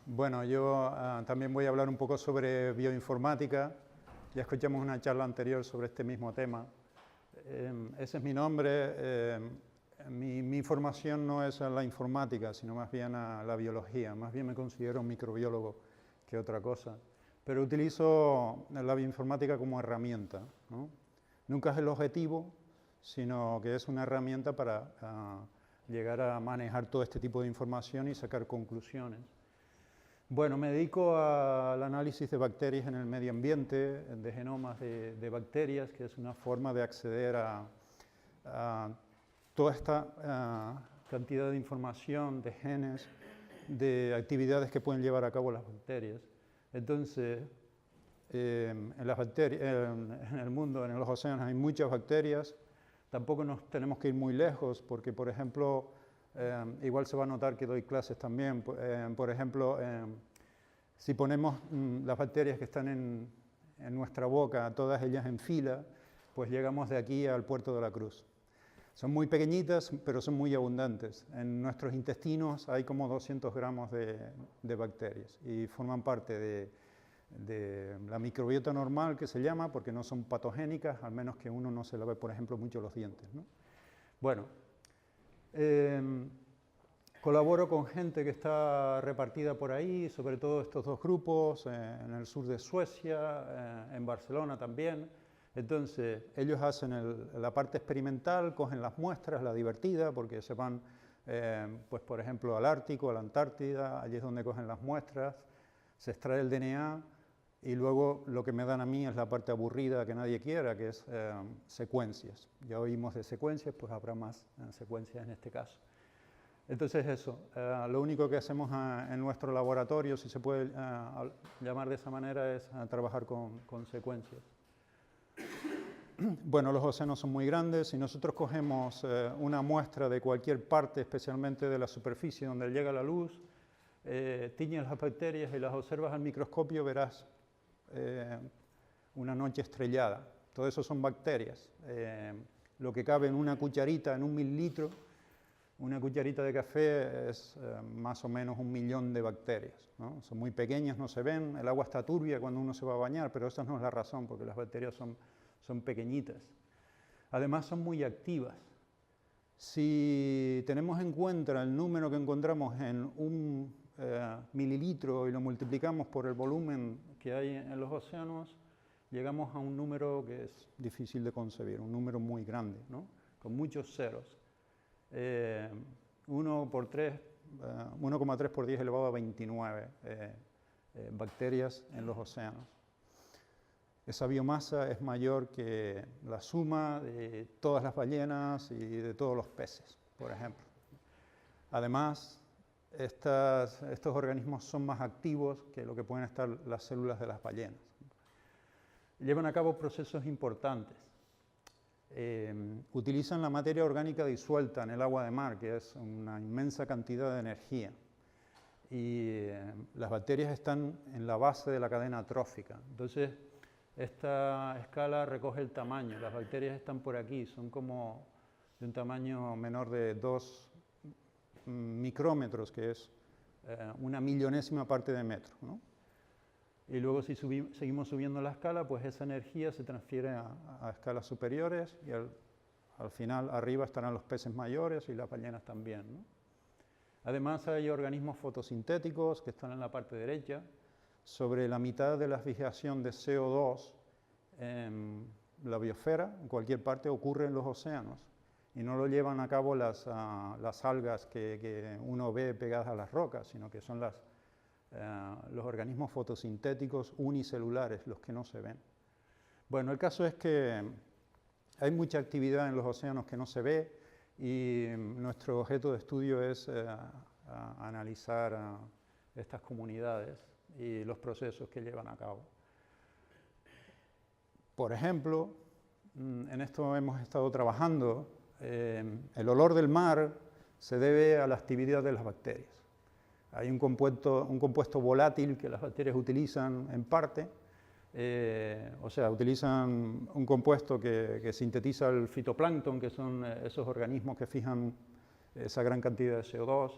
Bueno, yo también voy a hablar un poco sobre bioinformática. Ya escuchamos una charla anterior sobre este mismo tema. Ese es mi nombre. Mi formación no es a la informática, sino más bien a la biología. Más bien me considero un microbiólogo que otra cosa. Pero utilizo la bioinformática como herramienta, ¿no? Nunca es el objetivo, sino que es una herramienta para llegar a manejar todo este tipo de información y sacar conclusiones. Bueno, me dedico al análisis de bacterias en el medio ambiente, de genomas de bacterias, que es una forma de acceder a toda esta cantidad de información, de genes, de actividades que pueden llevar a cabo las bacterias. Entonces, en el mundo, en los océanos, hay muchas bacterias. Tampoco nos tenemos que ir muy lejos, porque, por ejemplo, igual se va a notar que doy clases también. Por ejemplo, si ponemos las bacterias que están en nuestra boca, todas ellas en fila, pues llegamos de aquí al puerto de la Cruz. Son muy pequeñitas, pero son muy abundantes. En nuestros intestinos hay como 200 gramos de bacterias y forman parte de la microbiota normal, que se llama, porque no son patogénicas, al menos que uno no se lave, por ejemplo, mucho los dientes, ¿no? Bueno, colaboro con gente que está repartida por ahí, sobre todo estos dos grupos, en el sur de Suecia, en Barcelona también. Entonces, ellos hacen la parte experimental, cogen las muestras, la divertida, porque se van, pues por ejemplo, al Ártico, a la Antártida, allí es donde cogen las muestras, se extrae el DNA y luego lo que me dan a mí es la parte aburrida que nadie quiera, que es secuencias. Ya oímos de secuencias, pues habrá más secuencias en este caso. Entonces eso, lo único que hacemos en nuestro laboratorio, si se puede llamar de esa manera, es trabajar con secuencias. Bueno, los océanos son muy grandes. Si nosotros cogemos una muestra de cualquier parte, especialmente de la superficie donde llega la luz, tiñes las bacterias y las observas al microscopio, verás una noche estrellada. Todo eso son bacterias. Lo que cabe en una cucharita, en 1 mililitro, una cucharita de café es más o menos 1 millón de bacterias, ¿no? Son muy pequeñas, no se ven. El agua está turbia cuando uno se va a bañar, pero esa no es la razón, porque las bacterias son pequeñitas. Además son muy activas. Si tenemos en cuenta el número que encontramos en 1 mililitro y lo multiplicamos por el volumen que hay en los océanos, llegamos a un número que es difícil de concebir, un número muy grande, ¿no? Con muchos ceros. 1,3 por 10 elevado a 29 bacterias en los océanos. Esa biomasa es mayor que la suma de todas las ballenas y de todos los peces, por ejemplo. Además, estos organismos son más activos que lo que pueden estar las células de las ballenas. Llevan a cabo procesos importantes. Utilizan la materia orgánica disuelta en el agua de mar, que es una inmensa cantidad de energía. Y las bacterias están en la base de la cadena trófica. Entonces, esta escala recoge el tamaño. Las bacterias están por aquí, son como de un tamaño menor de 2 micrómetros, que es una millonésima parte de metro, ¿no? Y luego si seguimos subiendo la escala, pues esa energía se transfiere a escalas superiores y al final arriba estarán los peces mayores y las ballenas también, ¿no? Además hay organismos fotosintéticos que están en la parte derecha. Sobre la mitad de la fijación de CO2 en la biosfera, en cualquier parte, ocurre en los océanos. Y no lo llevan a cabo las algas que uno ve pegadas a las rocas, sino que son los organismos fotosintéticos unicelulares los que no se ven. Bueno, el caso es que hay mucha actividad en los océanos que no se ve y nuestro objeto de estudio es analizar estas comunidades y los procesos que llevan a cabo. Por ejemplo, en esto hemos estado trabajando. El olor del mar se debe a la actividad de las bacterias. Hay un compuesto volátil que las bacterias utilizan en parte, o sea, utilizan un compuesto que sintetiza el fitoplancton, que son esos organismos que fijan esa gran cantidad de CO2.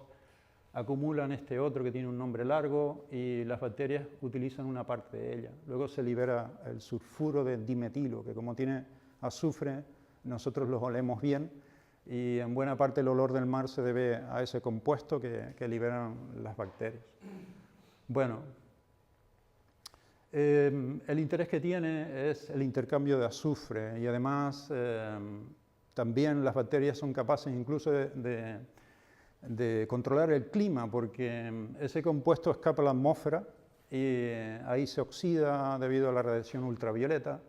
acumulan este otro que tiene un nombre largo y las bacterias utilizan una parte de ella. Luego se libera el sulfuro de dimetilo, que como tiene azufre, nosotros los olemos bien y en buena parte el olor del mar se debe a ese compuesto que liberan las bacterias. Bueno, el interés que tiene es el intercambio de azufre y además también las bacterias son capaces incluso de controlar el clima porque ese compuesto escapa a la atmósfera y ahí se oxida debido a la radiación ultravioleta.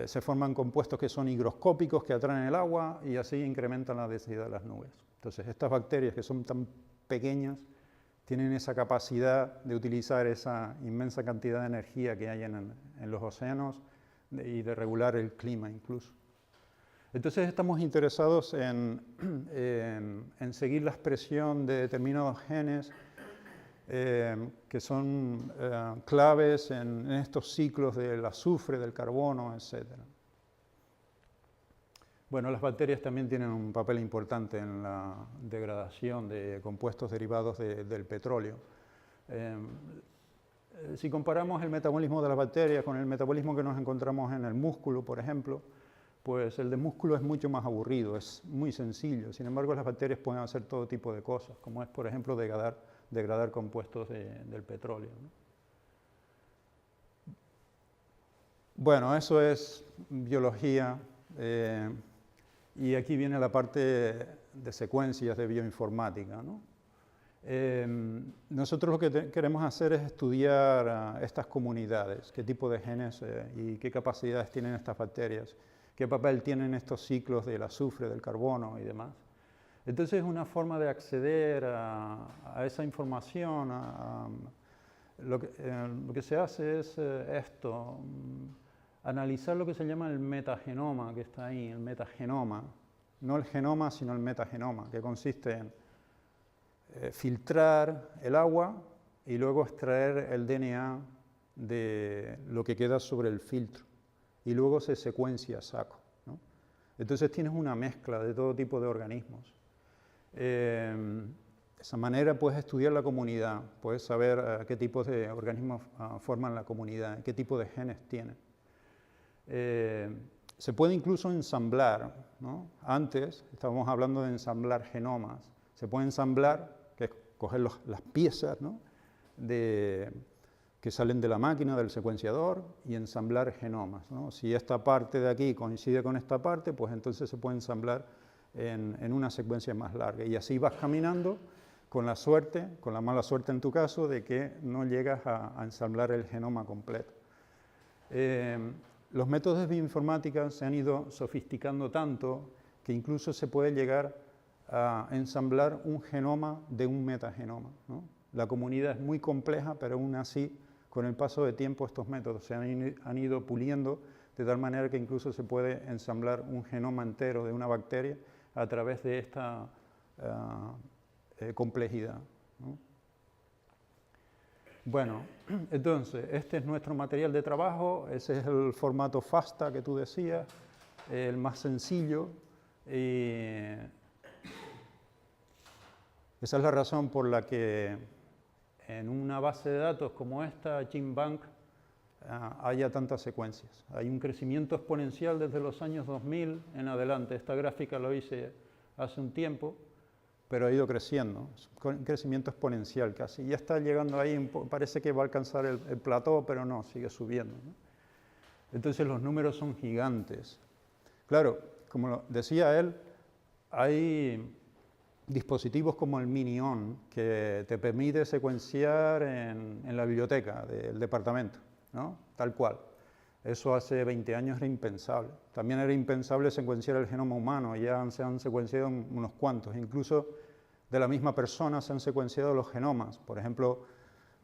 Se forman compuestos que son higroscópicos, que atraen el agua y así incrementan la densidad de las nubes. Entonces, estas bacterias que son tan pequeñas tienen esa capacidad de utilizar esa inmensa cantidad de energía que hay en los océanos y de regular el clima incluso. Entonces, estamos interesados en seguir la expresión de determinados genes que son claves en estos ciclos del azufre, del carbono, etc. Bueno, las bacterias también tienen un papel importante en la degradación de compuestos derivados del petróleo. Si comparamos el metabolismo de las bacterias con el metabolismo que nos encontramos en el músculo, por ejemplo, pues el de músculo es mucho más aburrido, es muy sencillo. Sin embargo, las bacterias pueden hacer todo tipo de cosas, como es, por ejemplo, degradar compuestos del petróleo, ¿no? Bueno, eso es biología. Y aquí viene la parte de secuencias de bioinformática, ¿no? Nosotros lo que queremos hacer es estudiar estas comunidades, qué tipo de genes y qué capacidades tienen estas bacterias, qué papel tienen estos ciclos del azufre, del carbono y demás. Entonces es una forma de acceder a esa información. Lo que se hace es esto. Analizar lo que se llama el metagenoma, que está ahí, el metagenoma. No el genoma, sino el metagenoma, que consiste en filtrar el agua y luego extraer el DNA de lo que queda sobre el filtro. Y luego se secuencia a saco, ¿no? Entonces tienes una mezcla de todo tipo de organismos. De esa manera puedes estudiar la comunidad, puedes saber qué tipos de organismos forman la comunidad, qué tipo de genes tienen. Se puede incluso ensamblar, ¿no? Antes estábamos hablando de ensamblar genomas. Se puede ensamblar, que es coger las piezas, ¿no? Que salen de la máquina, del secuenciador, y ensamblar genomas, ¿no? Si esta parte de aquí coincide con esta parte, pues entonces se puede ensamblar en una secuencia más larga. Y así vas caminando con la suerte, con la mala suerte en tu caso, de que no llegas a ensamblar el genoma completo. Los métodos de bioinformática se han ido sofisticando tanto que incluso se puede llegar a ensamblar un genoma de un metagenoma, ¿no? La comunidad es muy compleja, pero aún así, con el paso de tiempo, estos métodos se han ido puliendo de tal manera que incluso se puede ensamblar un genoma entero de una bacteria a través de esta complejidad, ¿no? Bueno, entonces, este es nuestro material de trabajo, ese es el formato FASTA que tú decías, el más sencillo. Y esa es la razón por la que en una base de datos como esta, GenBank, haya tantas secuencias. Hay un crecimiento exponencial desde los años 2000 en adelante. Esta gráfica lo hice hace un tiempo, pero ha ido creciendo, con un crecimiento exponencial casi. Ya está llegando ahí, parece que va a alcanzar el plató, pero no, sigue subiendo, ¿no? Entonces los números son gigantes. Claro, como decía él, hay dispositivos como el Minion que te permite secuenciar en la biblioteca del departamento, ¿no? Tal cual. Eso hace 20 años era impensable. También era impensable secuenciar el genoma humano, ya se han secuenciado unos cuantos. Incluso de la misma persona se han secuenciado los genomas. Por ejemplo,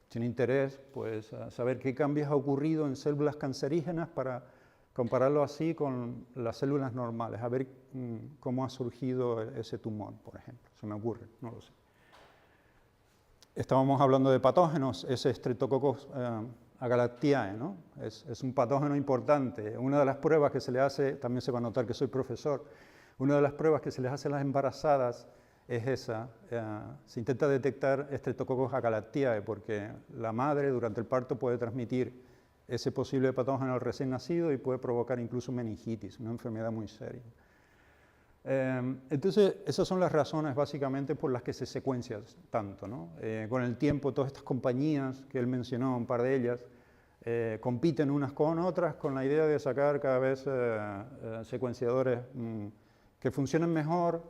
tiene interés pues, saber qué cambios ha ocurrido en células cancerígenas para compararlo así con las células normales, a ver cómo ha surgido ese tumor, por ejemplo. Se me ocurre, no lo sé. Estábamos hablando de patógenos, ese Streptococcus agalactiae, ¿no? Es un patógeno importante. Una de las pruebas que se le hace, también se va a notar que soy profesor, una de las pruebas que se les hace a las embarazadas es esa. Se intenta detectar Streptococcus agalactiae porque la madre durante el parto puede transmitir ese posible patógeno al recién nacido y puede provocar incluso meningitis, una enfermedad muy seria. Entonces, esas son las razones básicamente por las que se secuencia tanto, ¿no? Con el tiempo, todas estas compañías que él mencionó, un par de ellas, compiten unas con otras con la idea de sacar cada vez secuenciadores que funcionen mejor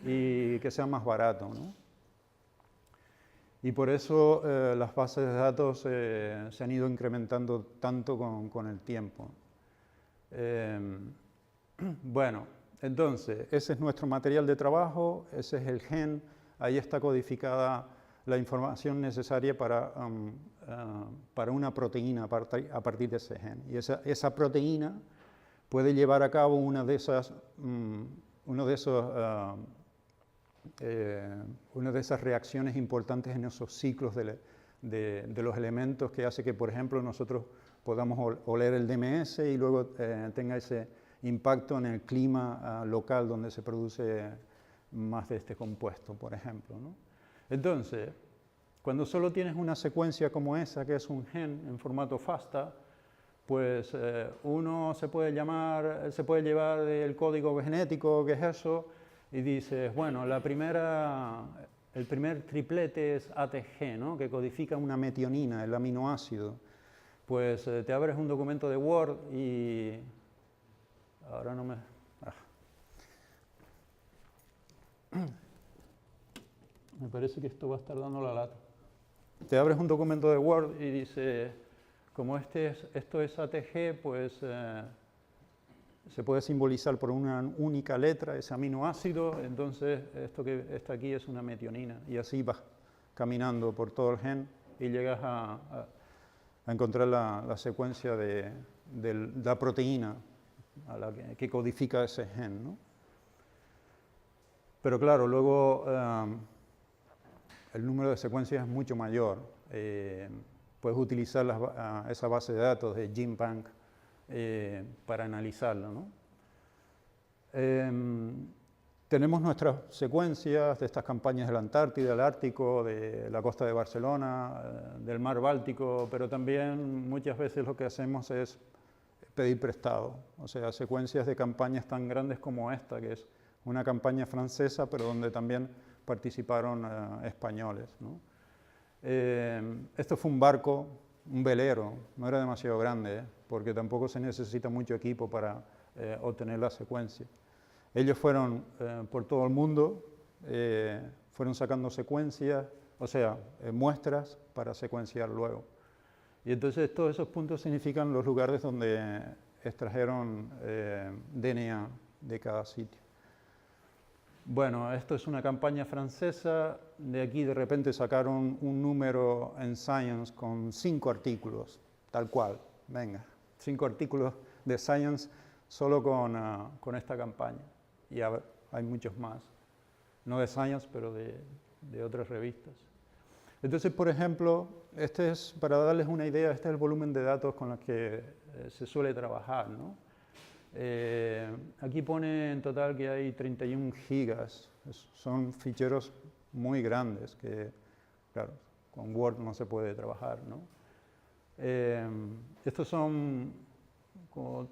y que sean más baratos, ¿no? Y por eso las bases de datos se han ido incrementando tanto con el tiempo. Bueno, entonces, ese es nuestro material de trabajo, ese es el gen, ahí está codificada la información necesaria para una proteína a partir de ese gen. Y esa proteína puede llevar a cabo una de esas reacciones importantes en esos ciclos de los elementos que hace que, por ejemplo, nosotros podamos oler el DMS y luego tenga ese impacto en el clima local donde se produce más de este compuesto, por ejemplo, ¿no? Entonces, cuando solo tienes una secuencia como esa, que es un gen en formato FASTA, pues uno se puede llevar el código genético, que es eso, y dices, bueno, el primer triplete es ATG, ¿no? Que codifica una metionina, el aminoácido. Pues te abres un documento de Word y... Ahora no me... Me parece que esto va a estar dando la lata. Te abres un documento de Word y dice, como esto es ATG, pues se puede simbolizar por una única letra, ese aminoácido, entonces esto que está aquí es una metionina. Y así vas caminando por todo el gen y llegas a encontrar la secuencia de la proteína que codifica ese gen, ¿no? Pero claro, luego el número de secuencias es mucho mayor. Puedes utilizar esa base de datos de GenBank para analizarlo, ¿no? Tenemos nuestras secuencias de estas campañas de la Antártida, del Ártico, de la costa de Barcelona, del mar Báltico, pero también muchas veces lo que hacemos es pedir prestado, o sea, secuencias de campañas tan grandes como esta, que es una campaña francesa, pero donde también participaron españoles, ¿no? Esto fue un barco, un velero, no era demasiado grande, porque tampoco se necesita mucho equipo para obtener la secuencia. Ellos fueron por todo el mundo, fueron sacando secuencias, o sea, muestras para secuenciar luego. Y entonces todos esos puntos significan los lugares donde extrajeron DNA de cada sitio. Bueno, esto es una campaña francesa, de aquí de repente sacaron un número en Science con 5 artículos, tal cual, venga, 5 artículos de Science solo con esta campaña. Y hay muchos más, no de Science, pero de otras revistas. Entonces, por ejemplo, para darles una idea, este es el volumen de datos con los que se suele trabajar, ¿no? Aquí pone en total que hay 31 gigas, son ficheros muy grandes que, claro, con Word no se puede trabajar, ¿no? Estos son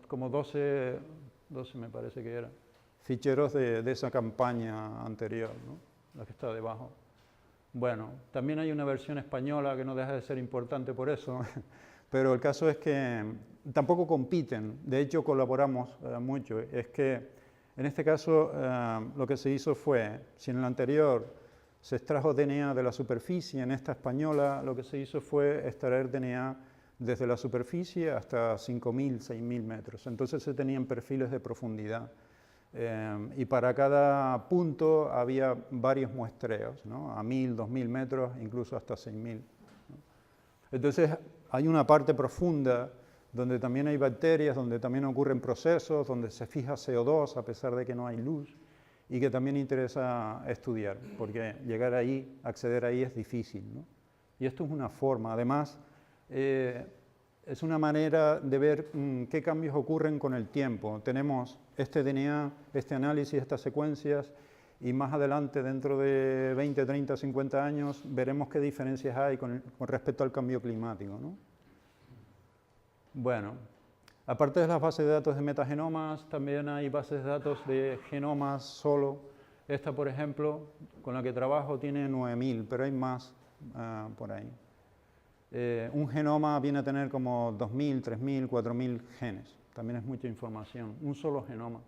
como 12 me parece que eran, ficheros de esa campaña anterior, ¿no? La que está debajo. Bueno, también hay una versión española que no deja de ser importante por eso, pero el caso es que tampoco compiten, de hecho colaboramos mucho. Es que en este caso lo que se hizo fue, si en el anterior se extrajo DNA de la superficie, en esta española lo que se hizo fue extraer DNA desde la superficie hasta 5.000, 6.000 metros. Entonces se tenían perfiles de profundidad. Y para cada punto había varios muestreos, ¿no? A 1.000, 2.000 metros, incluso hasta 6.000. ¿no? Entonces hay una parte profunda donde también hay bacterias, donde también ocurren procesos, donde se fija CO2 a pesar de que no hay luz y que también interesa estudiar, porque llegar ahí, acceder ahí es difícil, ¿no? Y esto es una forma, además, es una manera de ver qué cambios ocurren con el tiempo. Tenemos este DNA, este análisis, estas secuencias, y más adelante, dentro de 20, 30, 50 años, veremos qué diferencias hay con respecto al cambio climático, ¿no? Bueno, aparte de las bases de datos de metagenomas, también hay bases de datos de genomas solo. Esta, por ejemplo, con la que trabajo, tiene 9000, pero hay más por ahí. Un genoma viene a tener como 2000, 3000, 4000 genes. También es mucha información, un solo genoma.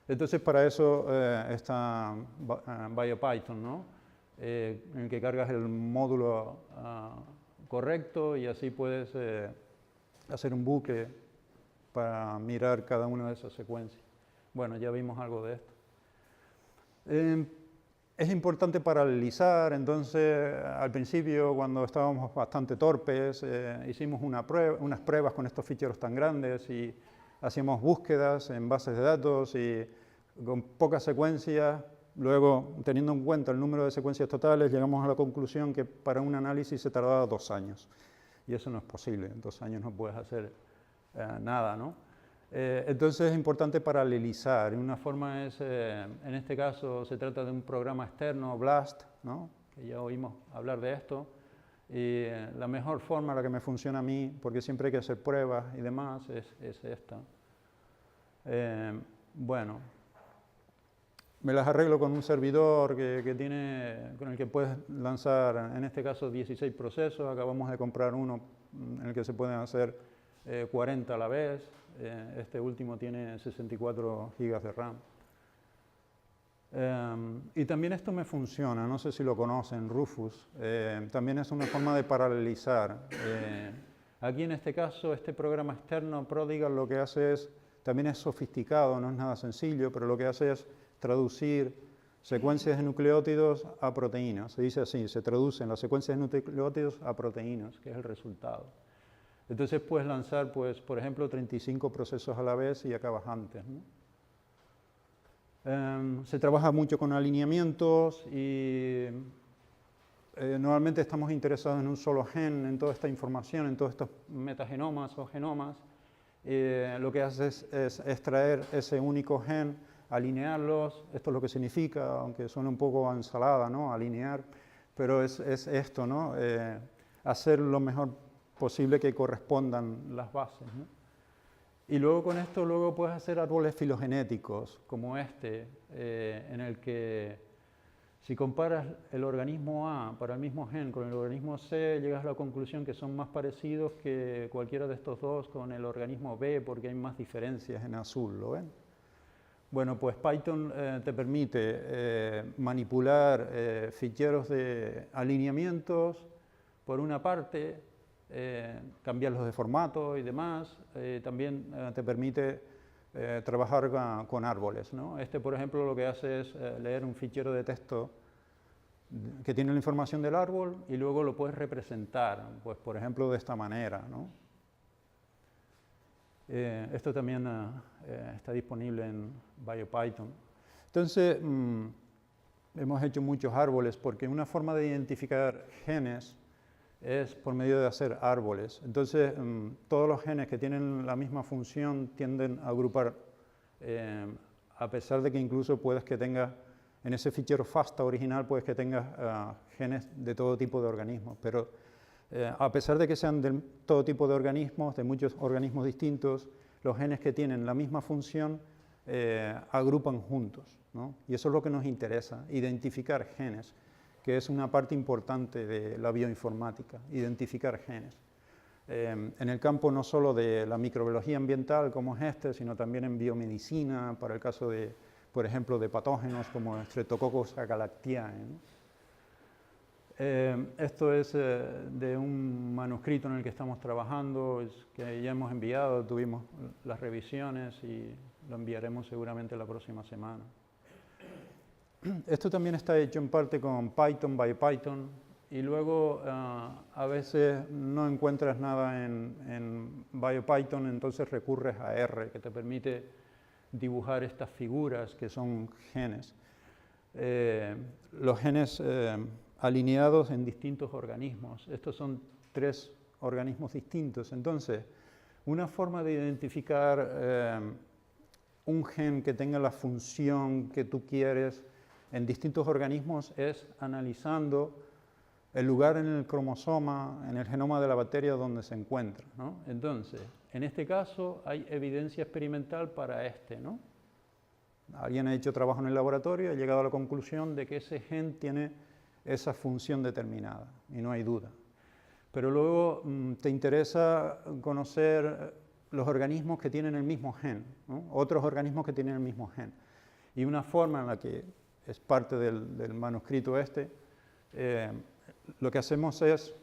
Entonces, para eso está BioPython, ¿no? En el que cargas el módulo correcto y así puedes hacer un bucle para mirar cada una de esas secuencias. Bueno, ya vimos algo de esto. Es importante paralelizar, entonces al principio, cuando estábamos bastante torpes, hicimos unas pruebas con estos ficheros tan grandes y hacíamos búsquedas en bases de datos y con pocas secuencias. Luego, teniendo en cuenta el número de secuencias totales, llegamos a la conclusión que para un análisis se tardaba 2 años. Y eso no es posible, en 2 años no puedes hacer nada, ¿no? Entonces es importante paralelizar. Y una forma es, en este caso, se trata de un programa externo, BLAST, ¿no? Que ya oímos hablar de esto. Y la mejor forma, la que me funciona a mí, porque siempre hay que hacer pruebas y demás, es esta. Bueno, me las arreglo con un servidor con el que puedes lanzar, en este caso, 16 procesos. Acabamos de comprar uno en el que se pueden hacer 40 a la vez. Este último tiene 64 GB de RAM. Y también esto me funciona, no sé si lo conocen, Rufus. También es una forma de paralelizar. Aquí en este caso, este programa externo, Prodigal, lo que hace también es sofisticado, no es nada sencillo, pero lo que hace es traducir secuencias de nucleótidos a proteínas. Se dice así, se traducen las secuencias de nucleótidos a proteínas, que es el resultado. Entonces puedes lanzar, pues, por ejemplo, 35 procesos a la vez y acabas antes, ¿no? Se trabaja mucho con alineamientos y normalmente estamos interesados en un solo gen, en toda esta información, en todos estos metagenomas o genomas. Lo que haces es extraer ese único gen, alinearlos. Esto es lo que significa, aunque suene un poco a ensalada, ¿no? Alinear, pero es esto, ¿no? Hacer lo mejor posible que correspondan las bases, ¿no? Y luego con esto puedes hacer árboles filogenéticos, como este, en el que si comparas el organismo A para el mismo gen con el organismo C, llegas a la conclusión que son más parecidos que cualquiera de estos dos con el organismo B, porque hay más diferencias en azul, ¿lo ven? Bueno, pues Python te permite manipular ficheros de alineamientos, por una parte, cambiarlos de formato y demás. También te permite trabajar con árboles, ¿no? Este, por ejemplo, lo que hace es leer un fichero de texto que tiene la información del árbol y luego lo puedes representar, pues, por ejemplo, de esta manera, ¿no? Esto también está disponible en BioPython. Entonces, hemos hecho muchos árboles porque una forma de identificar genes es por medio de hacer árboles. Entonces, todos los genes que tienen la misma función tienden a agrupar, a pesar de que incluso puedes que tengas, en ese fichero FASTA original, puedes que tengas genes de todo tipo de organismos, pero a pesar de que sean de todo tipo de organismos, de muchos organismos distintos, los genes que tienen la misma función agrupan juntos, ¿no? Y eso es lo que nos interesa, identificar genes, que es una parte importante de la bioinformática, identificar genes. En el campo no solo de la microbiología ambiental como es este, sino también en biomedicina, para el caso de, por ejemplo, de patógenos como Streptococcus agalactiae, ¿no? Esto es de un manuscrito en el que estamos trabajando, que ya hemos enviado, tuvimos las revisiones y lo enviaremos seguramente la próxima semana. Esto también está hecho en parte con Python, BioPython, y luego a veces no encuentras nada en BioPython, entonces recurres a R, que te permite dibujar estas figuras que son genes. Los genes alineados en distintos organismos. Estos son 3 organismos distintos. Entonces, una forma de identificar un gen que tenga la función que tú quieres en distintos organismos es analizando el lugar en el cromosoma, en el genoma de la bacteria donde se encuentra, ¿no? Entonces, en este caso hay evidencia experimental para ¿no? Alguien ha hecho trabajo en el laboratorio y ha llegado a la conclusión de que ese gen tiene esa función determinada, y no hay duda. Pero luego te interesa conocer los organismos que tienen el mismo gen, ¿no? Otros organismos que tienen el mismo gen. Y una forma en la que es parte del manuscrito lo que hacemos es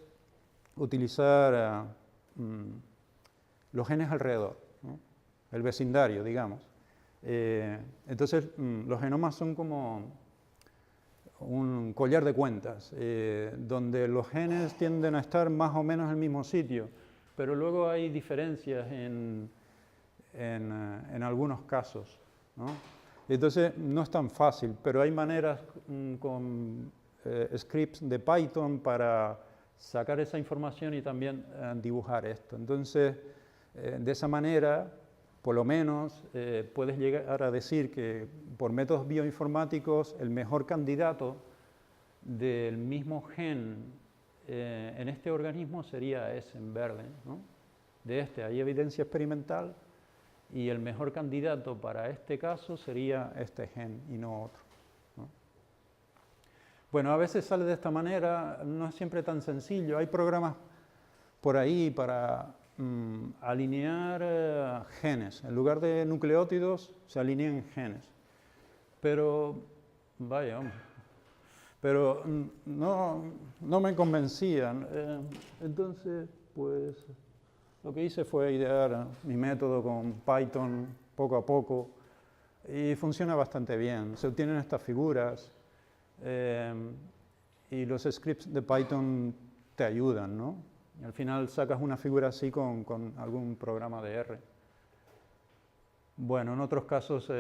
utilizar los genes alrededor, ¿no? El vecindario, digamos. Entonces, los genomas son como un collar de cuentas, donde los genes tienden a estar más o menos en el mismo sitio, pero luego hay diferencias en algunos casos, ¿no? Entonces, no es tan fácil, pero hay maneras con scripts de Python para sacar esa información y también dibujar esto. Entonces, de esa manera, por lo menos, puedes llegar a decir que por métodos bioinformáticos el mejor candidato del mismo gen en este organismo sería ese en verde, ¿no? De este hay evidencia experimental y el mejor candidato para este caso sería este gen y no otro, ¿no? Bueno, a veces sale de esta manera, no es siempre tan sencillo. Hay programas por ahí para alinear genes. En lugar de nucleótidos, se alinean genes. Pero, vaya, hombre, pero no me convencían. Entonces, pues, lo que hice fue idear mi método con Python poco a poco y funciona bastante bien. Se obtienen estas figuras y los scripts de Python te ayudan, ¿no? Y al final sacas una figura así con algún programa de R. Bueno, en otros casos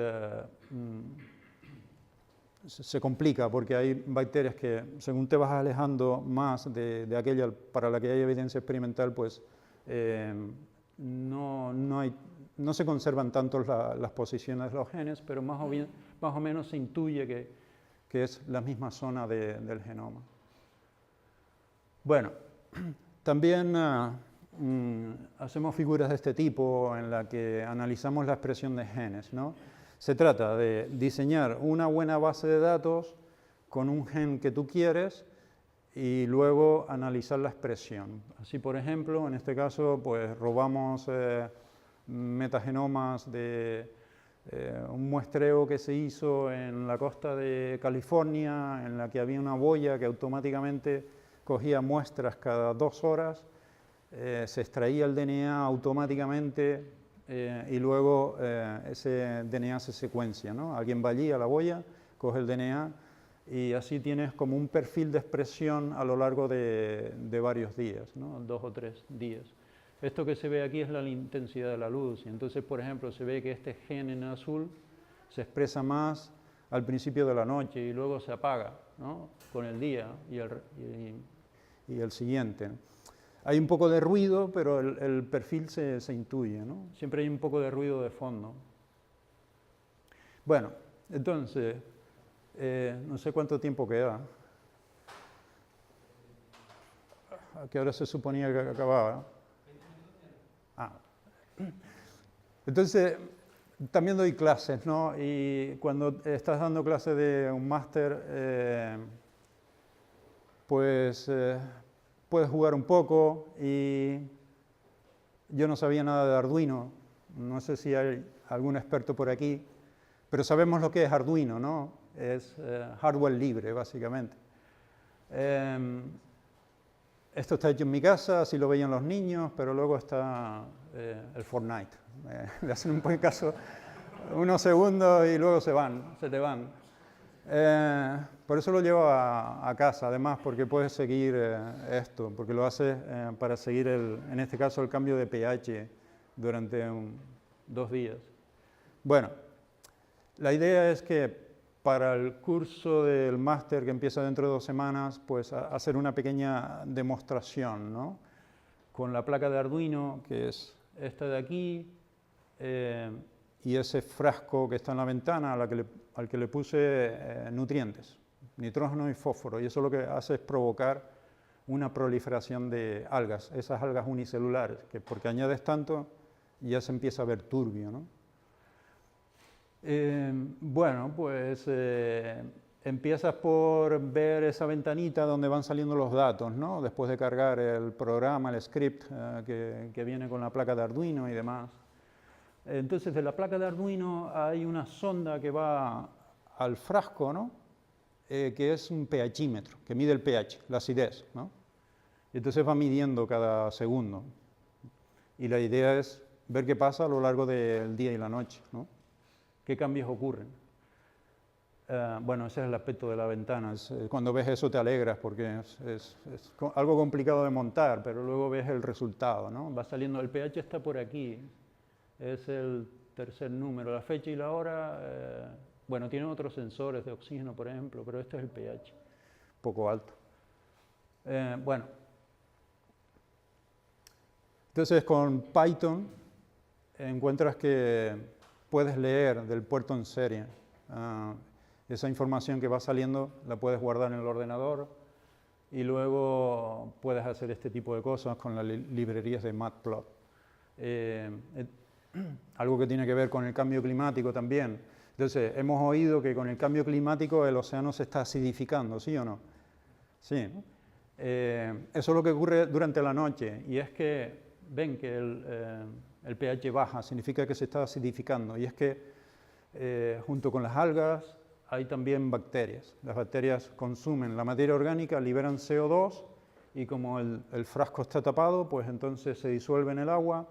se complica porque hay bacterias que, según te vas alejando más de aquella para la que hay evidencia experimental, pues no se conservan tanto las posiciones de los genes, pero más o menos se intuye que es la misma zona del genoma. Bueno, también hacemos figuras de este tipo en la que analizamos la expresión de genes, ¿no? Se trata de diseñar una buena base de datos con un gen que tú quieres y luego analizar la expresión. Así, por ejemplo, en este caso, pues robamos metagenomas de un muestreo que se hizo en la costa de California, en la que había una boya que automáticamente cogía muestras cada 2 horas, se extraía el DNA automáticamente y luego ese DNA se secuencia, ¿no? Alguien va allí a la boya, coge el DNA y así tienes como un perfil de expresión a lo largo de varios días, ¿no? 2 o 3 días. Esto que se ve aquí es la intensidad de la luz y entonces, por ejemplo, se ve que este gen en azul se expresa más al principio de la noche y luego se apaga, ¿no? Con el día y el siguiente. Hay un poco de ruido, pero el perfil se intuye, ¿no? Siempre hay un poco de ruido de fondo. Bueno, entonces, no sé cuánto tiempo queda. ¿A qué hora se suponía que acababa? Ah. Entonces, también doy clases, ¿no? Y cuando estás dando clases de un máster, pues puedes jugar un poco y yo no sabía nada de Arduino, no sé si hay algún experto por aquí, pero sabemos lo que es Arduino, ¿no? Es hardware libre, básicamente. Esto está hecho en mi casa, así lo veían los niños, pero luego está el Fortnite. Le hacen un buen caso unos segundos y luego se te van. Por eso lo llevo a casa, además, porque puedes seguir esto, porque lo haces para seguir, en este caso, el cambio de pH durante 2 días. Bueno, la idea es que para el curso del máster que empieza dentro de 2 semanas, pues hacer una pequeña demostración, ¿no? Con la placa de Arduino, que es esta de aquí, y ese frasco que está en la ventana, a la que al que le puse nutrientes, nitrógeno y fósforo, y eso lo que hace es provocar una proliferación de algas, esas algas unicelulares, que porque añades tanto ya se empieza a ver turbio, ¿no? Bueno, pues empiezas por ver esa ventanita donde van saliendo los datos, ¿no? Después de cargar el programa, el script que viene con la placa de Arduino y demás. Entonces, de la placa de Arduino hay una sonda que va al frasco, ¿no? Que es un pHímetro, que mide el pH, la acidez, ¿no? Y entonces va midiendo cada segundo. Y la idea es ver qué pasa a lo largo del día y la noche, ¿no? ¿Qué cambios ocurren? Bueno, ese es el aspecto de la ventana. Cuando ves eso te alegras porque es algo complicado de montar, pero luego ves el resultado, ¿no? Va saliendo, el pH está por aquí, es el tercer número, la fecha y la hora. Bueno, tiene otros sensores de oxígeno, por ejemplo, pero este es el pH, poco alto. Bueno, entonces con Python encuentras que puedes leer del puerto en serie. Esa información que va saliendo la puedes guardar en el ordenador y luego puedes hacer este tipo de cosas con las librerías de Matplotlib. Algo que tiene que ver con el cambio climático también. Entonces, hemos oído que con el cambio climático el océano se está acidificando, ¿sí o no? Sí. Eso es lo que ocurre durante la noche y es que ven que el pH baja, significa que se está acidificando y es que junto con las algas hay también bacterias. Las bacterias consumen la materia orgánica, liberan CO2 y como el frasco está tapado, pues entonces se disuelve en el agua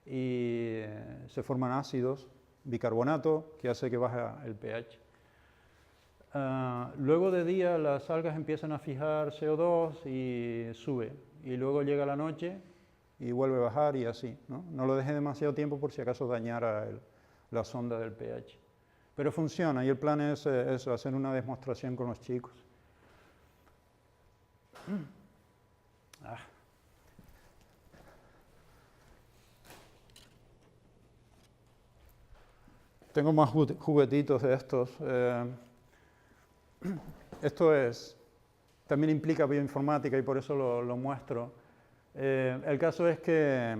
y se forman ácidos, bicarbonato, que hace que baje el pH. Luego de día las algas empiezan a fijar CO2 y sube. Y luego llega la noche y vuelve a bajar y así, ¿no? No lo deje demasiado tiempo por si acaso dañara la sonda del pH. Pero funciona y el plan es eso, hacer una demostración con los chicos. Tengo más juguetitos de estos. Esto también implica bioinformática y por eso lo muestro. El caso es que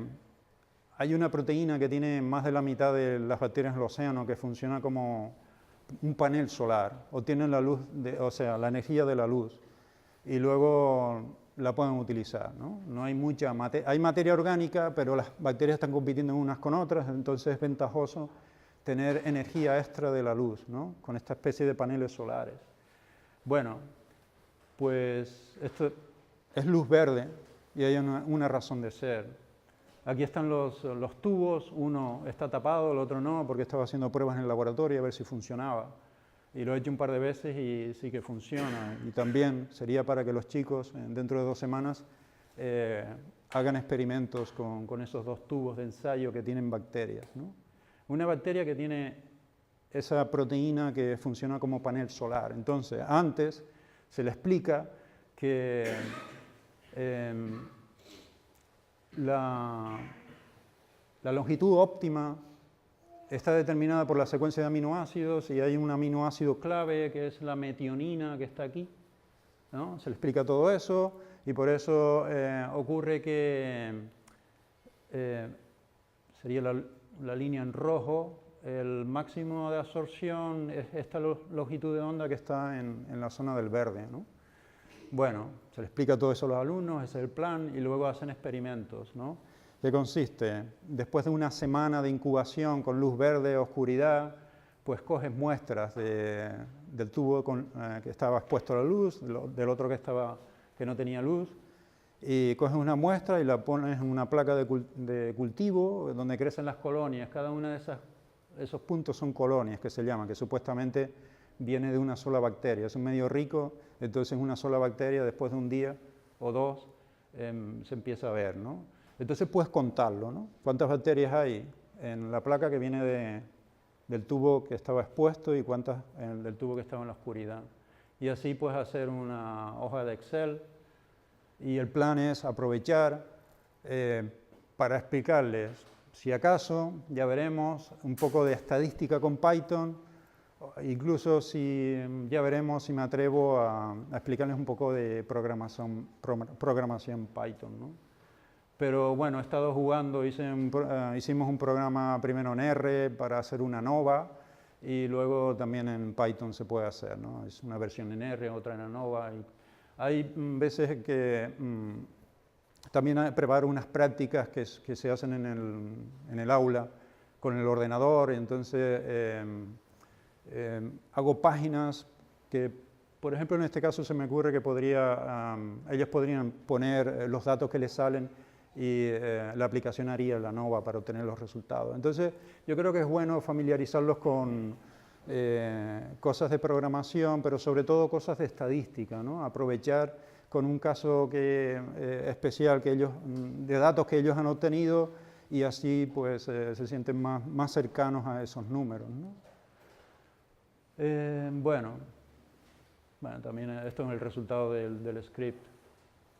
hay una proteína que tiene más de la mitad de las bacterias en el océano que funciona como un panel solar, obtienen la luz, la energía de la luz y luego la pueden utilizar, ¿no? No hay mucha hay materia orgánica, pero las bacterias están compitiendo unas con otras, entonces es ventajoso tener energía extra de la luz, ¿no? Con esta especie de paneles solares. Bueno, pues esto es luz verde y hay una razón de ser. Aquí están los tubos, uno está tapado, el otro no, porque estaba haciendo pruebas en el laboratorio a ver si funcionaba. Y lo he hecho un par de veces y sí que funciona. Y también sería para que los chicos, dentro de 2 semanas, hagan experimentos con esos 2 tubos de ensayo que tienen bacterias, ¿no? Una bacteria que tiene esa proteína que funciona como panel solar. Entonces, antes se le explica que la longitud óptima está determinada por la secuencia de aminoácidos y hay un aminoácido clave que es la metionina que está aquí, ¿no? Se le explica todo eso y por eso ocurre que sería la línea en rojo, el máximo de absorción es esta longitud de onda que está en la zona del verde, ¿no? Bueno, se le explica todo eso a los alumnos, ese es el plan, y luego hacen experimentos, ¿no? ¿Qué consiste? Después de una semana de incubación con luz verde, oscuridad, pues coges muestras del tubo que estaba expuesto a la luz, del otro que no tenía luz, y coges una muestra y la pones en una placa de cultivo donde crecen las colonias. Cada una de esos puntos son colonias que se llaman, que supuestamente viene de una sola bacteria. Es un medio rico, entonces una sola bacteria después de un día o 2 se empieza a ver, ¿no? Entonces puedes contarlo, ¿no? ¿Cuántas bacterias hay en la placa que viene del tubo que estaba expuesto y cuántas del tubo que estaba en la oscuridad? Y así puedes hacer una hoja de Excel y el plan es aprovechar para explicarles, si acaso, ya veremos, un poco de estadística con Python, Incluso si ya veremos si me atrevo a explicarles un poco de programación Python, ¿no? Pero bueno, he estado jugando, hicimos un programa primero en R para hacer una nova y luego también en Python se puede hacer, ¿no? Es una versión en R, otra en ANOVA. Y hay veces que también preparo unas prácticas que se hacen en el aula con el ordenador, y entonces hago páginas que, por ejemplo, en este caso se me ocurre que ellos podrían poner los datos que les salen y la aplicación haría la ANOVA para obtener los resultados. Entonces, yo creo que es bueno familiarizarlos con cosas de programación, pero sobre todo cosas de estadística, ¿no? Aprovechar con un caso especial de datos que ellos han obtenido y así pues se sienten más cercanos a esos números, ¿no? Bueno, también esto es el resultado del script.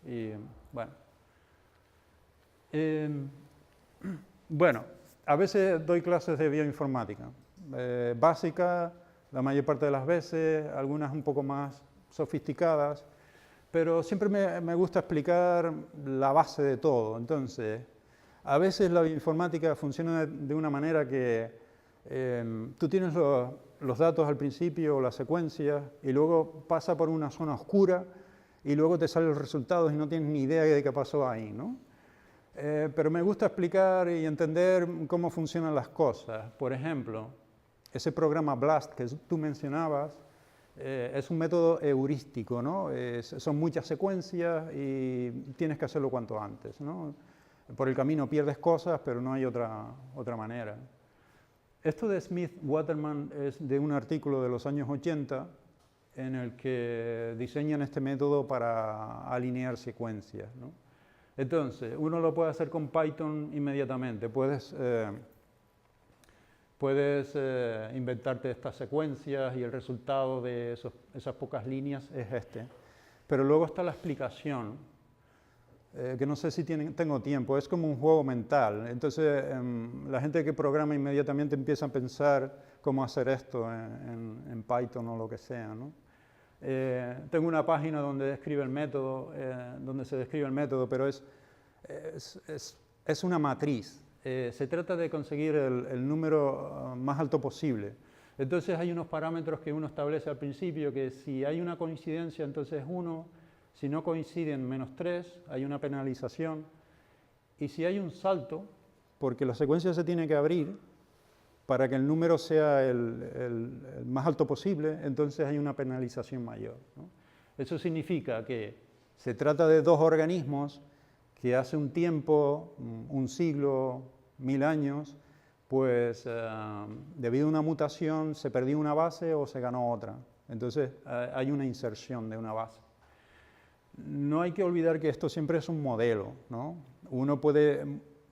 Y bueno. Bueno, a veces doy clases de bioinformática, básica la mayor parte de las veces, algunas un poco más sofisticadas, pero siempre me gusta explicar la base de todo. Entonces, a veces la bioinformática funciona de una manera que tú tienes los datos al principio, las secuencias, y luego pasa por una zona oscura, y luego te salen los resultados y no tienes ni idea de qué pasó ahí, ¿no? Pero me gusta explicar y entender cómo funcionan las cosas. Por ejemplo, ese programa BLAST que tú mencionabas es un método heurístico, ¿no? Son muchas secuencias y tienes que hacerlo cuanto antes, ¿no? Por el camino pierdes cosas, pero no hay otra manera. Esto de Smith-Waterman es de un artículo de los años 80 en el que diseñan este método para alinear secuencias, ¿no? Entonces, uno lo puede hacer con Python inmediatamente. Puedes inventarte estas secuencias y el resultado de esas pocas líneas es este. Pero luego está la explicación, que no sé si tengo tiempo, es como un juego mental. Entonces, la gente que programa inmediatamente empieza a pensar cómo hacer esto en Python o lo que sea, ¿no? Tengo una página donde se describe el método, pero es una matriz. Se trata de conseguir el número más alto posible. Entonces hay unos parámetros que uno establece al principio, que si hay una coincidencia, entonces 1, si no coinciden, -3, hay una penalización. Y si hay un salto, porque la secuencia se tiene que abrir, para que el número sea el más alto posible, entonces hay una penalización mayor, ¿no? Eso significa que se trata de dos organismos que hace un tiempo, un siglo, 1000 años, pues debido a una mutación se perdió una base o se ganó otra. Entonces hay una inserción de una base. No hay que olvidar que esto siempre es un modelo, ¿no? Uno puede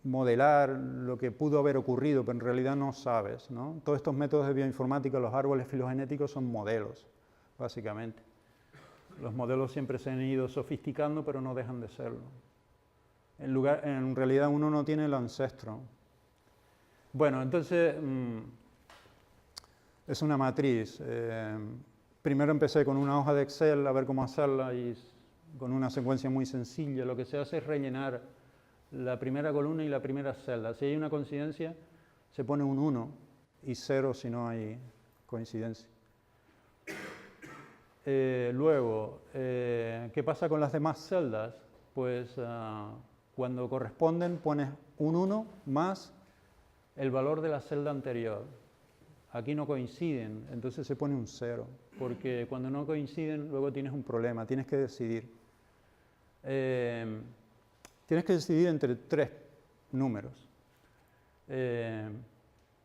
modelar lo que pudo haber ocurrido, pero en realidad no sabes, ¿no? Todos estos métodos de bioinformática, los árboles filogenéticos, son modelos, básicamente. Los modelos siempre se han ido sofisticando, pero no dejan de serlo. En realidad uno no tiene el ancestro. Bueno, entonces es una matriz. Primero empecé con una hoja de Excel a ver cómo hacerla y con una secuencia muy sencilla. Lo que se hace es rellenar la primera columna y la primera celda. Si hay una coincidencia, se pone un 1 y 0 si no hay coincidencia. Luego, ¿qué pasa con las demás celdas? Pues cuando corresponden pones un 1 más el valor de la celda anterior. Aquí no coinciden, entonces se pone un 0, porque cuando no coinciden luego tienes un problema, tienes que decidir. Tienes que decidir entre 3 números.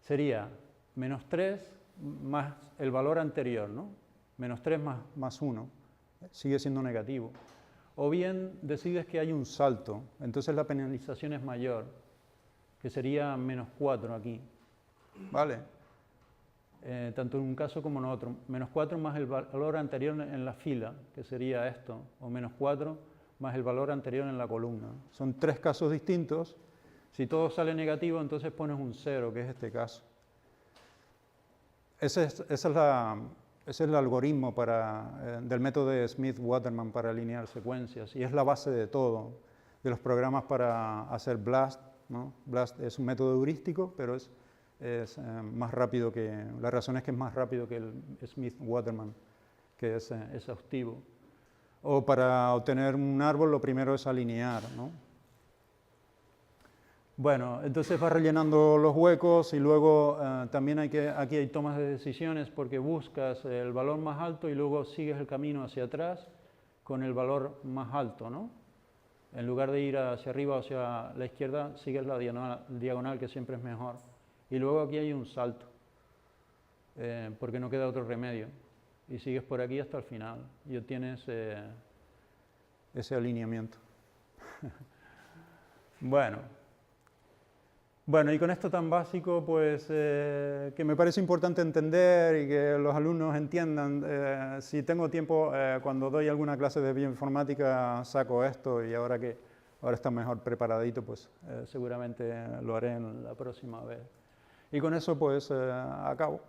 Sería -3 más el valor anterior, ¿no? -3 más 1, sigue siendo negativo. O bien decides que hay un salto, entonces la penalización es mayor, que sería -4 aquí, ¿vale? Tanto en un caso como en otro. -4 más el valor anterior en la fila, que sería esto, o -4 más el valor anterior en la columna. Son 3 casos distintos. Si todo sale negativo, entonces pones un 0, que es este caso. ese es el algoritmo del método de Smith-Waterman para alinear secuencias y es la base de todo, de los programas para hacer BLAST, ¿no? BLAST es un método heurístico, pero es más rápido la razón es que es más rápido que el Smith-Waterman, que es exhaustivo. O para obtener un árbol lo primero es alinear, ¿no? Bueno, entonces vas rellenando los huecos y luego también aquí hay tomas de decisiones porque buscas el valor más alto y luego sigues el camino hacia atrás con el valor más alto, ¿no? En lugar de ir hacia arriba o hacia la izquierda, sigues la diagonal que siempre es mejor. Y luego aquí hay un salto, porque no queda otro remedio. Y sigues por aquí hasta el final y obtienes ese alineamiento. Bueno, y con esto tan básico, pues, que me parece importante entender y que los alumnos entiendan, si tengo tiempo, cuando doy alguna clase de bioinformática, saco esto y ahora está mejor preparadito, pues seguramente lo haré en la próxima vez. Y con eso, pues, acabo.